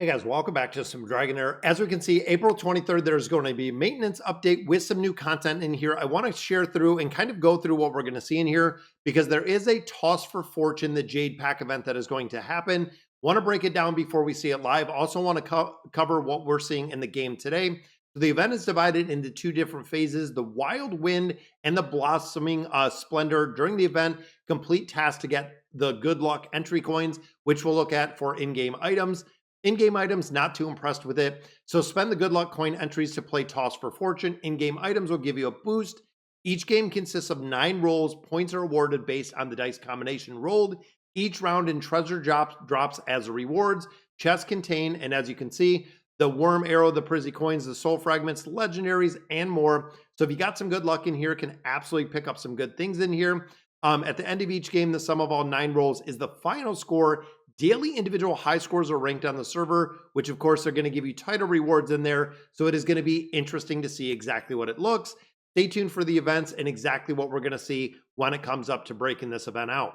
Hey guys, welcome back to some Dragonheir. As we can see, April 23rd, there's going to be a maintenance update with some new content in here. I want to share through and kind of go through what we're going to see in here because there is a Toss for Fortune, the Jade Pack event that is going to happen. Want to break it down before we see it live. Also want to cover what we're seeing in the game today. So the event is divided into two different phases, the Wild Wind and the Blossoming Splendor. During the event, complete tasks to get the Good Luck entry coins, which we'll look at for in-game items. In-game items, not too impressed with it. So spend the good luck coin entries to play Toss for Fortune. In-game items will give you a boost. Each game consists of 9 rolls. Points are awarded based on the dice combination rolled. Each round in treasure drops as rewards. Chests contain, and as you can see, the worm arrow, the prizzy coins, the soul fragments, legendaries, and more. So if you got some good luck in here, can absolutely pick up some good things in here. At the end of each game, the sum of all 9 rolls is the final score. Daily individual high scores are ranked on the server, which of course are going to give you title rewards in there. So it is going to be interesting to see exactly what it looks. Stay tuned for the events and exactly what we're going to see when it comes up to breaking this event out.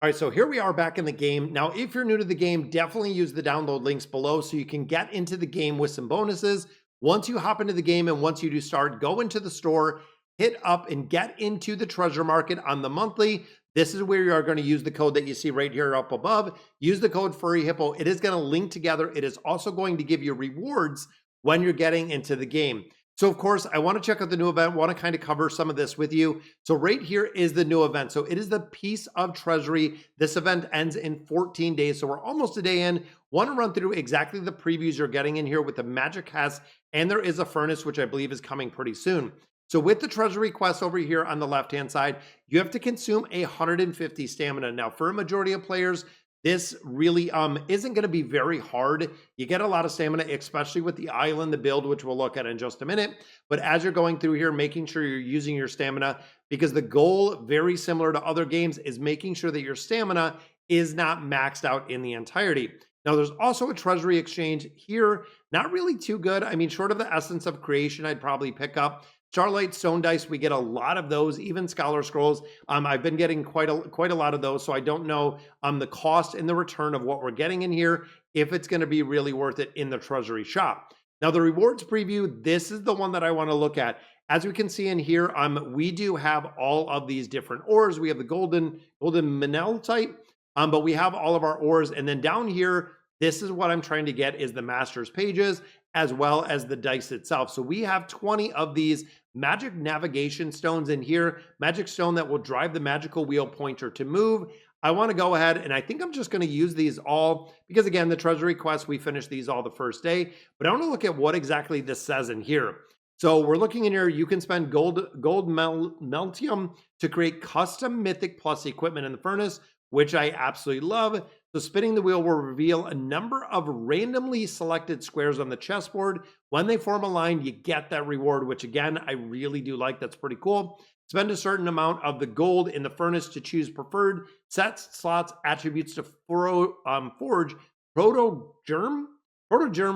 All right, so here we are back in the game. Now, if you're new to the game, definitely use the download links below so you can get into the game with some bonuses. Once you hop into the game and once you do start, go into the store, hit up and get into the treasure market on the monthly. This is where you are going to use the code that you see right here up above. Use the code Furry Hippo. It is going to link together. It is also going to give you rewards when you're getting into the game. So of course, I want to check out the new event, want to kind of cover some of this with you. So right here is the new event. So it is the Piece of Treasury. This event ends in 14 days. So we're almost a day in. Want to run through exactly the previews you're getting in here with the magic has, and there is a furnace, which I believe is coming pretty soon. So with the treasury quest over here on the left-hand side, you have to consume 150 stamina. Now, for a majority of players, this really isn't going to be very hard. You get a lot of stamina, especially with the island, the build, which we'll look at in just a minute. But as you're going through here, making sure you're using your stamina, because the goal, very similar to other games, is making sure that your stamina is not maxed out in the entirety. Now, there's also a treasury exchange here. Not really too good. I mean, short of the essence of creation, I'd probably pick up Starlight Stone Dice. We get a lot of those, even Scholar Scrolls. I've been getting quite a lot of those, so I don't know the cost and the return of what we're getting in here, if it's going to be really worth it in the treasury shop. Now, the rewards preview, this is the one that I want to look at. As we can see in here, we do have all of these different ores. We have the golden mineral-type, but we have all of our ores. And then down here, this is what I'm trying to get, is the master's pages, as well as the dice itself. So we have 20 of these magic navigation stones in here, magic stone that will drive the magical wheel pointer to move. I want to go ahead and I think I'm just going to use these all because again, the treasury quest, we finished these all the first day, but I want to look at what exactly this says in here. So we're looking in here, you can spend gold meltium to create custom mythic plus equipment in the furnace, which I absolutely love. So spinning the wheel will reveal a number of randomly selected squares on the chessboard. When they form a line, you get that reward, which again, I really do like. That's pretty cool. Spend a certain amount of the gold in the furnace to choose preferred sets, slots, attributes to forge proto-germ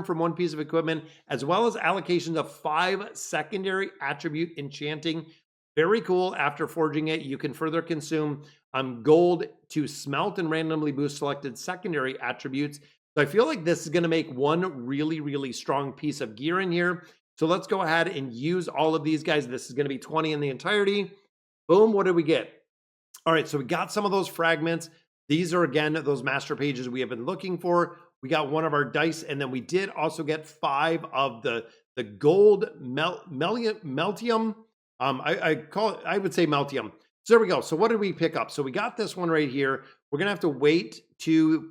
from one piece of equipment, as well as allocations of 5 secondary attribute enchanting. Very cool. After forging it, you can further consume gold to smelt and randomly boost selected secondary attributes. So I feel like this is going to make one really, really strong piece of gear in here. So let's go ahead and use all of these guys. This is going to be 20 in the entirety. Boom. What did we get? All right. So we got some of those fragments. These are, again, those master pages we have been looking for. We got one of our dice, and then we did also get 5 of the gold meltium. I would say meltium. So there we go. So what did we pick up? So we got this one right here. We're going to have to wait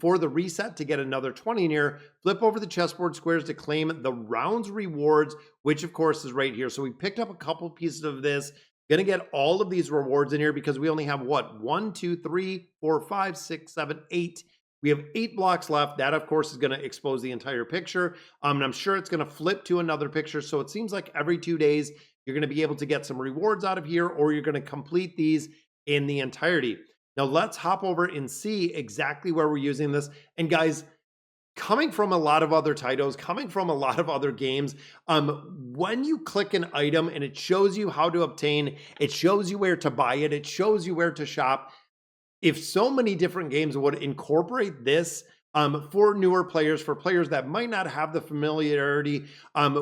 for the reset to get another 20 in here. Flip over the chessboard squares to claim the round's rewards, which of course is right here. So we picked up a couple pieces of this. Going to get all of these rewards in here because we only have what? 1, 2, 3, 4, 5, 6, 7, 8. We have 8 blocks left. That, of course, is going to expose the entire picture. And I'm sure it's going to flip to another picture. So it seems like every 2 days, you're going to be able to get some rewards out of here, or you're going to complete these in the entirety. Now, let's hop over and see exactly where we're using this. And guys, coming from a lot of other titles, coming from a lot of other games, when you click an item and it shows you how to obtain, it shows you where to buy it, it shows you where to shop. If so many different games would incorporate this For newer players, for players that might not have the familiarity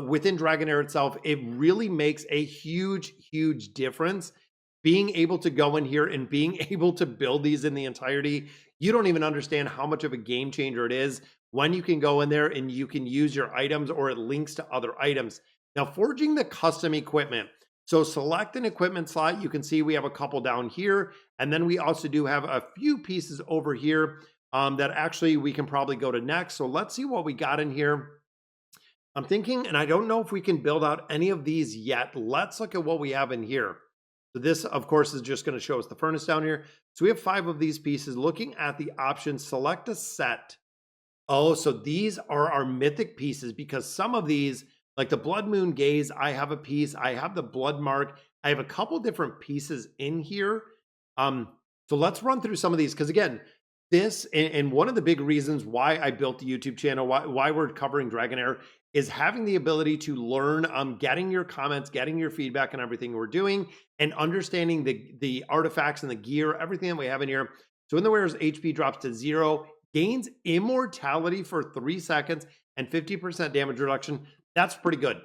within Dragonheir itself, it really makes a huge, huge difference being able to go in here and being able to build these in the entirety. You don't even understand how much of a game changer it is when you can go in there and you can use your items or it links to other items. Now, forging the custom equipment. So select an equipment slot. You can see we have a couple down here. And then we also do have a few pieces over here that actually we can probably go to next. So let's see what we got in here. I'm thinking, and I don't know if we can build out any of these yet. Let's look at what we have in here. So this, of course, is just going to show us the furnace down here. So we have 5 of these pieces. Looking at the options, select a set. Oh, so these are our mythic pieces because some of these, like the Blood Moon Gaze, I have a piece. I have the Blood Mark. I have a couple different pieces in here. So let's run through some of these because again, this and one of the big reasons why I built the YouTube channel, why we're covering Dragonheir, is having the ability to learn, getting your comments, getting your feedback on everything we're doing, and understanding the artifacts and the gear, everything that we have in here. So in the wearer's HP drops to 0, gains immortality for 3 seconds, and 50% damage reduction. That's pretty good.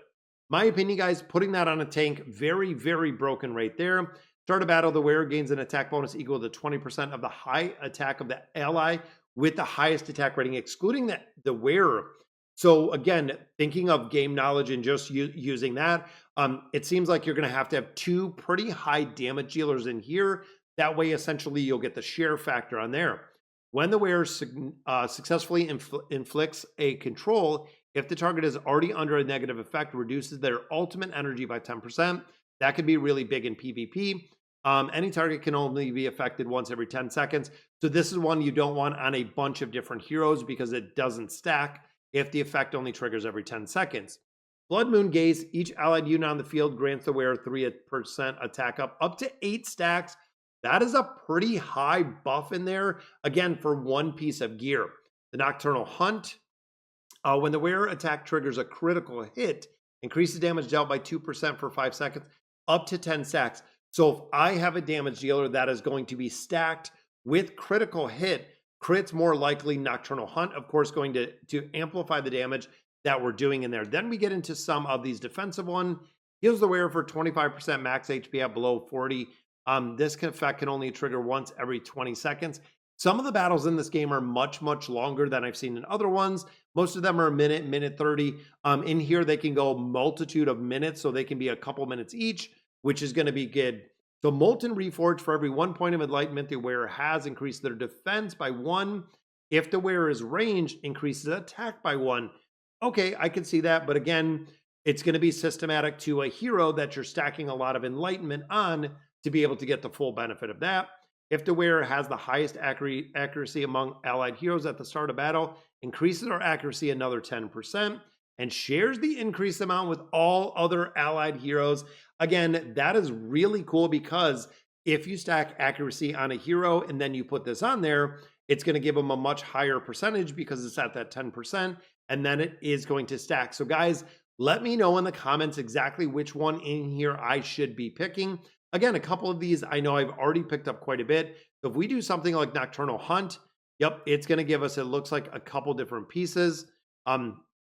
My opinion, guys, putting that on a tank, very, very broken right there. Start a battle, the wearer gains an attack bonus equal to 20% of the high attack of the ally with the highest attack rating, excluding the wearer. So again, thinking of game knowledge and just using that, it seems like you're going to have 2 pretty high damage dealers in here. That way, essentially, you'll get the share factor on there. When the wearer successfully inflicts a control, if the target is already under a negative effect, reduces their ultimate energy by 10%. That could be really big in PvP. Any target can only be affected once every 10 seconds. So this is one you don't want on a bunch of different heroes because it doesn't stack if the effect only triggers every 10 seconds. Blood Moon Gaze, each allied unit on the field grants the wearer 3% attack up to 8 stacks. That is a pretty high buff in there, again, for one piece of gear. The Nocturnal Hunt, when the wearer attack triggers a critical hit, increases damage dealt by 2% for 5 seconds, up to 10 stacks. So if I have a damage dealer that is going to be stacked with critical hit, crit's more likely. Nocturnal Hunt, of course, going to amplify the damage that we're doing in there. Then we get into some of these defensive one. Heals the wearer for 25% max HP at below 40. This effect can only trigger once every 20 seconds. Some of the battles in this game are much, much longer than I've seen in other ones. Most of them are a minute, minute 30. In here, they can go multitude of minutes, so they can be a couple minutes each, which is going to be good. So Molten Reforge, for every 1 point of enlightenment the wearer has, increased their defense by 1. If the wearer is ranged, increases attack by 1. Okay, I can see that, but again, it's going to be systematic to a hero that you're stacking a lot of enlightenment on to be able to get the full benefit of that. If the wearer has the highest accuracy among allied heroes at the start of battle, increases our accuracy another 10%, and shares the increased amount with all other allied heroes. Again, that is really cool because if you stack accuracy on a hero and then you put this on there, it's going to give them a much higher percentage because it's at that 10%, and then it is going to stack. So guys, let me know in the comments exactly which one in here I should be picking. Again, a couple of these I know I've already picked up quite a bit. So if we do something like Nocturnal Hunt, yep, it's going to give us, it looks like a couple different pieces.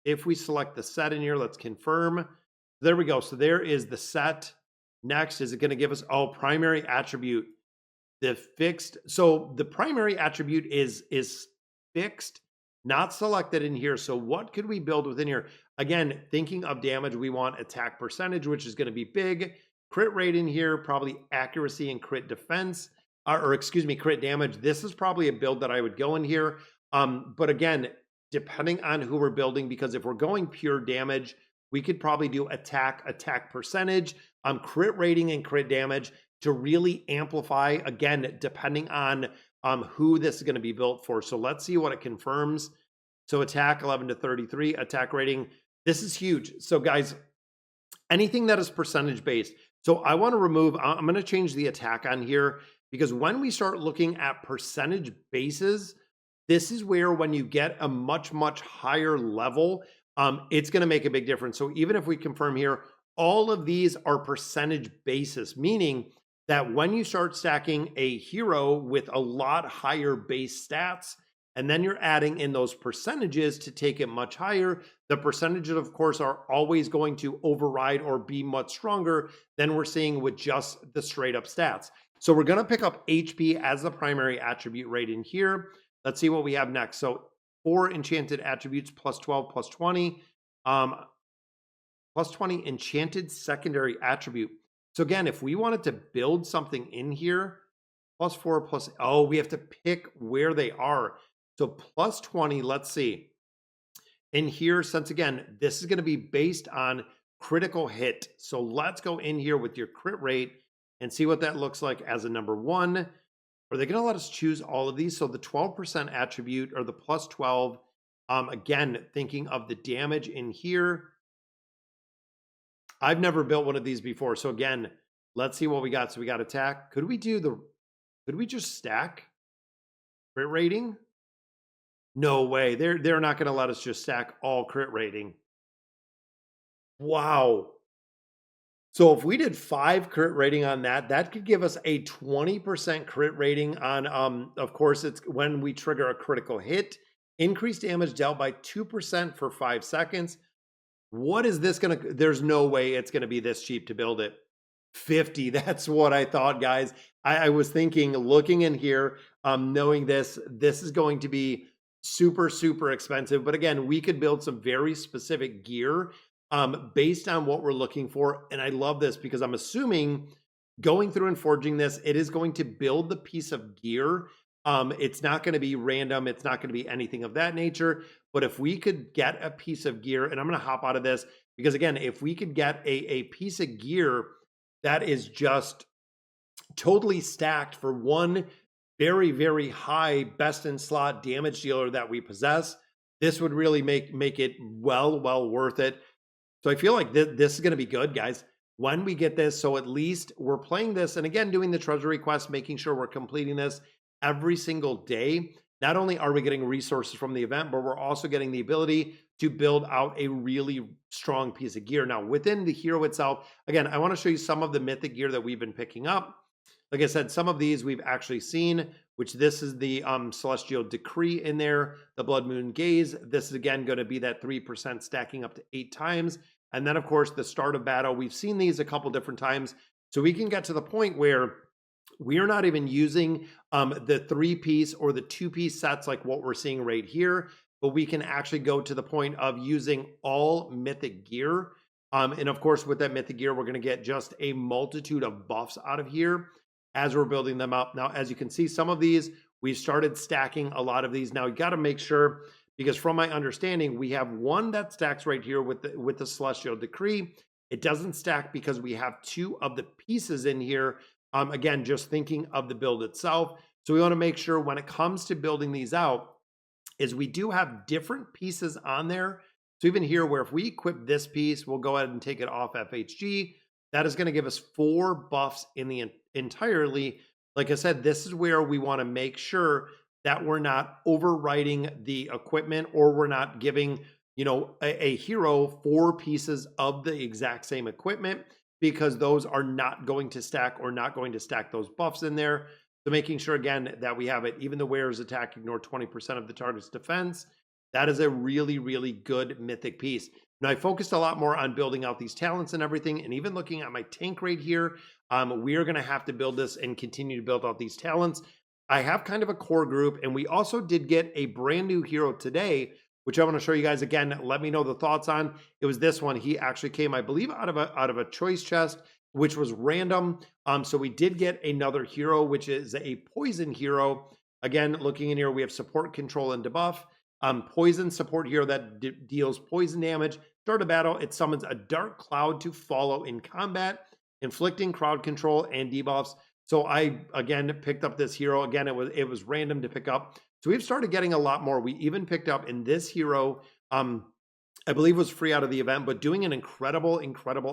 If we select the set in here, let's confirm. There we go. So there is the set. Next, is it going to give us, primary attribute, the fixed. So the primary attribute is fixed, not selected in here. So what could we build within here? Again, thinking of damage, we want attack percentage, which is going to be big. Crit rate in here, probably accuracy and crit defense, or excuse me, crit damage. This is probably a build that I would go in here. But again, depending on who we're building, because if we're going pure damage, we could probably do attack percentage, crit rating and crit damage to really amplify, again, depending on who this is going to be built for. So let's see what it confirms. So attack 11 to 33, attack rating. This is huge. So guys, anything that is percentage based. So I want to remove, I'm going to change the attack on here because when we start looking at percentage bases, this is where when you get a much, much higher level, it's going to make a big difference. So even if we confirm here, all of these are percentage basis, meaning that when you start stacking a hero with a lot higher base stats, and then you're adding in those percentages to take it much higher. The percentages, of course, are always going to override or be much stronger than we're seeing with just the straight up stats. So we're going to pick up HP as the primary attribute right in here. Let's see what we have next. So 4 enchanted attributes, plus 12, plus 20. Plus 20 enchanted secondary attribute. So again, if we wanted to build something in here, plus 4, plus, oh, we have to pick where they are. So plus 20, let's see. In here, since again, this is going to be based on critical hit. So let's go in here with your crit rate and see what that looks like as a number 1. Are they going to let us choose all of these? So the 12% attribute or the plus 12, again, thinking of the damage in here. I've never built one of these before. So again, let's see what we got. So we got attack. Could we just stack crit rating? No way. They're not going to let us just stack all crit rating. Wow. So if we did 5 crit rating on that, that could give us a 20% crit rating on, of course, it's when we trigger a critical hit, increased damage dealt by 2% for 5 seconds. What is this going to, there's no way it's going to be this cheap to build it. 50, that's what I thought, guys. I was thinking, looking in here, knowing this is going to be super, super expensive. But again, we could build some very specific gear based on what we're looking for. And I love this because I'm assuming going through and forging this, it is going to build the piece of gear. It's not going to be random. It's not going to be anything of that nature. But if we could get a piece of gear, and I'm going to hop out of this because again, if we could get a piece of gear that is just totally stacked for one very, very high best in slot damage dealer that we possess, this would really make it well worth it. So I feel like this is going to be good, guys, when we get this. So at least we're playing this, and again, doing the treasury quest, making sure we're completing this every single day. Not only are we getting resources from the event, but we're also getting the ability to build out a really strong piece of gear. Now, within the hero itself, again, I want to show you some of the mythic gear that we've been picking up. Like I said, some of these we've actually seen, which this is the Celestial Decree in there, the Blood Moon Gaze. This is again going to be that 3% stacking up to 8 times. And then, of course, the start of battle. We've seen these a couple different times. So we can get to the point where we are not even using the 3-piece or the 2-piece sets like what we're seeing right here, but we can actually go to the point of using all mythic gear. And of course, with that mythic gear, we're going to get just a multitude of buffs out of here as we're building them up. Now, as you can see, some of these, we've started stacking a lot of these. Now, you got to make sure, because from my understanding, we have one that stacks right here with the Celestial Decree. It doesn't stack because we have 2 of the pieces in here. Again, just thinking of the build itself. So we want to make sure when it comes to building these out is we do have different pieces on there. So even here, where if we equip this piece, we'll go ahead and take it off FHG. That is going to give us 4 buffs in the entirely. Like I said, this is where we want to make sure that we're not overwriting the equipment, or we're not giving, a hero 4 pieces of the exact same equipment, because those are not going to stack, or not going to stack those buffs in there. So making sure, again, that we have it. Even the wearer's attack, ignore 20% of the target's defense. That is a really, really good mythic piece. Now, I focused a lot more on building out these talents and everything, and even looking at my tank right here. We are going to have to build this and continue to build out these talents. I have kind of a core group, and we also did get a brand new hero today, which I want to show you guys again. Let me know the thoughts on. It was this one. He actually came, I believe, out of a choice chest, which was random. So we did get another hero, which is a poison hero. Again, looking in here, we have support, control, and debuff. Poison support hero that deals poison damage. Start a battle, it summons a dark cloud to follow in combat, inflicting crowd control and debuffs. So I, again, picked up this hero. Again, it was random to pick up. So we've started getting a lot more. We even picked up in this hero, I believe was free out of the event, but doing an incredible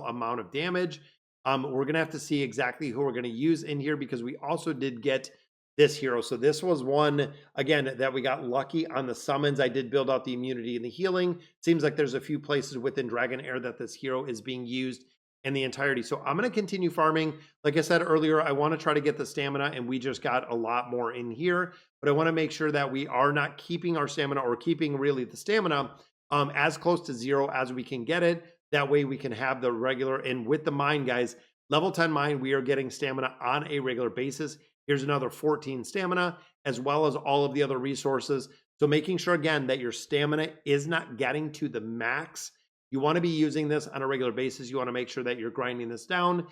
amount of damage. We're going to have to see exactly who we're going to use in here, because we also did get this hero. So this was one, again, that we got lucky on the summons. I did build out the immunity and the healing. Seems like there's a few places within Dragonheir that this hero is being used in the entirety. So I'm going to continue farming. Like I said earlier, I want to try to get the stamina, and we just got a lot more in here, but I want to make sure that we are not keeping our stamina, or keeping really the stamina as close to zero as we can get it. That way we can have the regular, and with the mine, guys, level 10 mine, we are getting stamina on a regular basis. Here's another 14 stamina, as well as all of the other resources. So making sure, again, that your stamina is not getting to the max. You want to be using this on a regular basis. You want to make sure that you're grinding this down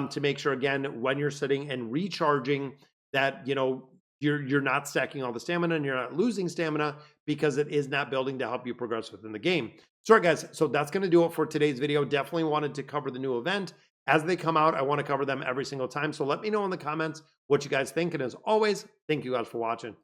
to make sure, again, when you're sitting and recharging, that you're not stacking all the stamina and you're not losing stamina, because it is not building to help you progress within the game. So, right, guys, so that's going to do it for today's video. Definitely wanted to cover the new event. As they come out, I want to cover them every single time. So let me know in the comments what you guys think. And as always, thank you guys for watching.